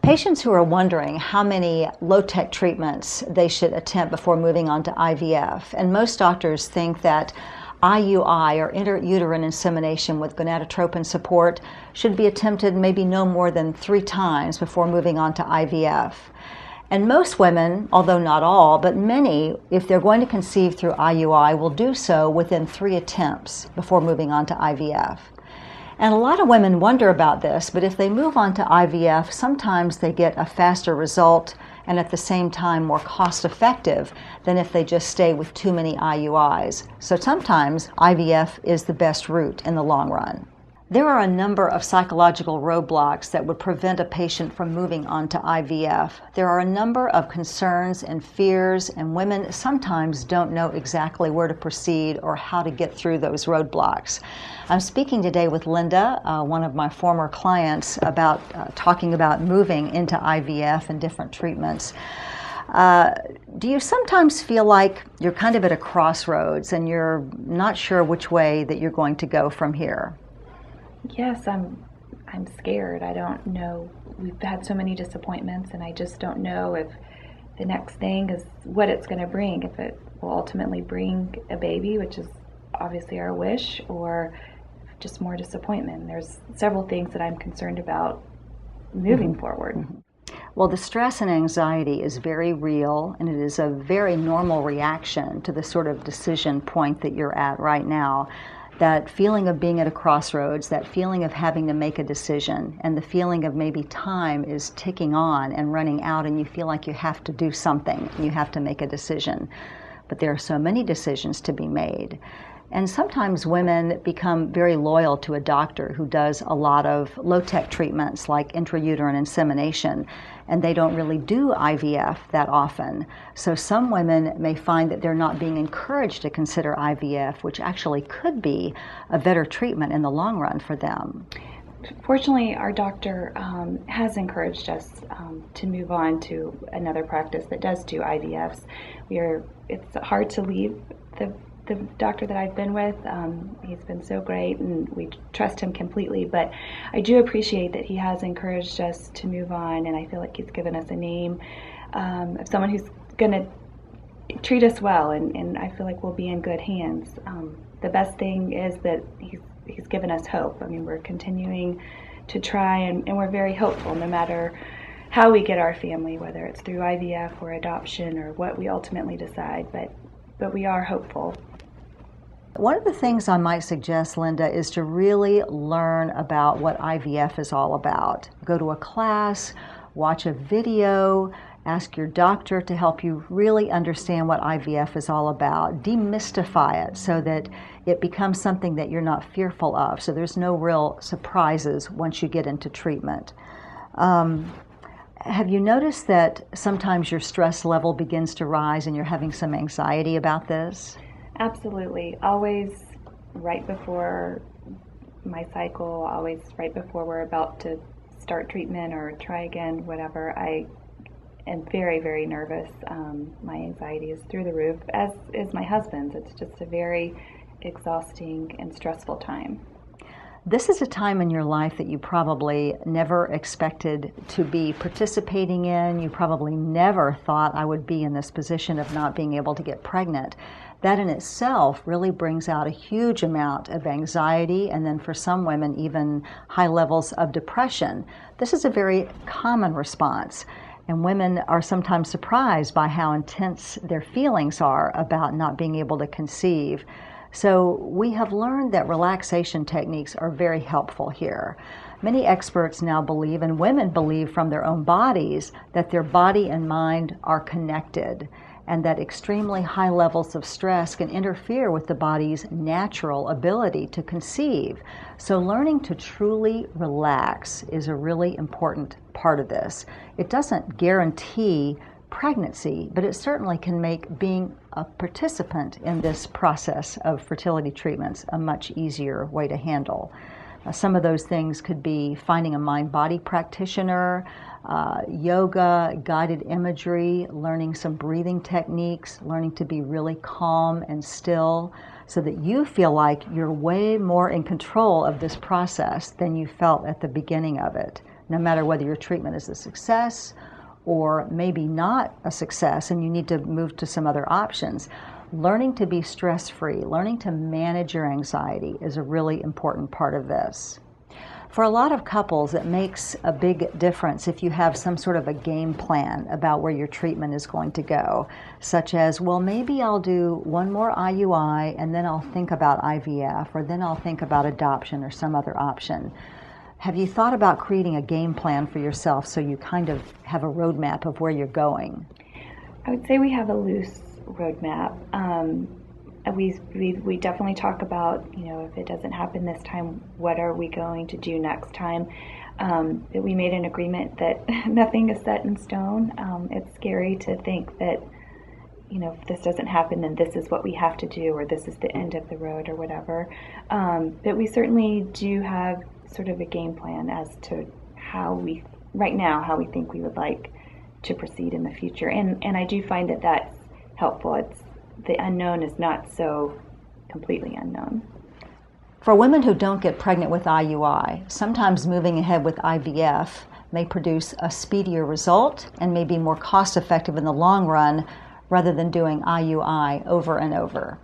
Patients who are wondering how many low-tech treatments they should attempt before moving on to IVF, and most doctors think that IUI, or intrauterine insemination with gonadotropin support, should be attempted maybe no more than 3 times before moving on to IVF. And most women, although not all, but many, if they're going to conceive through IUI, will do so within 3 attempts before moving on to IVF. And a lot of women wonder about this, but if they move on to IVF, sometimes they get a faster result and at the same time more cost-effective than if they just stay with too many IUIs. So sometimes IVF is the best route in the long run. There are a number of psychological roadblocks that would prevent a patient from moving on to IVF. There are a number of concerns and fears, and women sometimes don't know exactly where to proceed or how to get through those roadblocks. I'm speaking today with Linda, one of my former clients, about talking about moving into IVF and different treatments. Do you sometimes feel like you're kind of at a crossroads and you're not sure which way that you're going to go from here? Yes, I'm scared. I don't know. We've had so many disappointments, and I just don't know if the next thing is what it's going to bring, if it will ultimately bring a baby, which is obviously our wish, or just more disappointment. There's several things that I'm concerned about moving forward. Well, the stress and anxiety is very real, and it is a very normal reaction to the sort of decision point that you're at right now. That feeling of being at a crossroads, that feeling of having to make a decision, and the feeling of maybe time is ticking on and running out, and you feel like you have to do something, you have to make a decision. But there are so many decisions to be made. And sometimes women become very loyal to a doctor who does a lot of low-tech treatments like intrauterine insemination, and they don't really do IVF that often. So some women may find that they're not being encouraged to consider IVF, which actually could be a better treatment in the long run for them. Fortunately, our doctor has encouraged us to move on to another practice that does do IVFs. It's hard to leave the doctor that I've been with. He's been so great, and we trust him completely, but I do appreciate that he has encouraged us to move on, and I feel like he's given us a name of someone who's going to treat us well, and I feel like we'll be in good hands. The best thing is that he's given us hope. I mean, we're continuing to try, and we're very hopeful no matter how we get our family, whether it's through IVF or adoption or what we ultimately decide, but we are hopeful. One of the things I might suggest, Linda, is to really learn about what IVF is all about. Go to a class, watch a video, ask your doctor to help you really understand what IVF is all about. Demystify it so that it becomes something that you're not fearful of, so there's no real surprises once you get into treatment. Have you noticed that sometimes your stress level begins to rise and you're having some anxiety about this? Absolutely. Always right before my cycle, always right before we're about to start treatment or try again, whatever, I am very, very nervous. My anxiety is through the roof, as is my husband's. It's just a very exhausting and stressful time. This is a time in your life that you probably never expected to be participating in. You probably never thought, I would be in this position of not being able to get pregnant. That in itself really brings out a huge amount of anxiety, and then for some women even high levels of depression. This is a very common response, and women are sometimes surprised by how intense their feelings are about not being able to conceive. So we have learned that relaxation techniques are very helpful here. Many experts now believe, and women believe from their own bodies, that their body and mind are connected, and that extremely high levels of stress can interfere with the body's natural ability to conceive. So learning to truly relax is a really important part of this. It doesn't guarantee pregnancy, but it certainly can make being a participant in this process of fertility treatments a much easier way to handle. Some of those things could be finding a mind-body practitioner, yoga, guided imagery, learning some breathing techniques, learning to be really calm and still so that you feel like you're way more in control of this process than you felt at the beginning of it. no matter whether your treatment is a success or maybe not a success and you need to move to some other options. Learning to be stress-free, learning to manage your anxiety is a really important part of this. For a lot of couples, it makes a big difference if you have some sort of a game plan about where your treatment is going to go, such as, well, maybe I'll do one more IUI and then I'll think about IVF, or then I'll think about adoption or some other option. Have you thought about creating a game plan for yourself so you kind of have a roadmap of where you're going? I would say we have a loose roadmap. We definitely talk about, if it doesn't happen this time, what are we going to do next time? That we made an agreement that nothing is set in stone. It's scary to think that, if this doesn't happen, then this is what we have to do, or this is the end of the road, or whatever. But we certainly do have sort of a game plan as to how we think we would like to proceed in the future. And I do find that that's helpful. The unknown is not so completely unknown. For women who don't get pregnant with IUI, sometimes moving ahead with IVF may produce a speedier result and may be more cost effective in the long run rather than doing IUI over and over.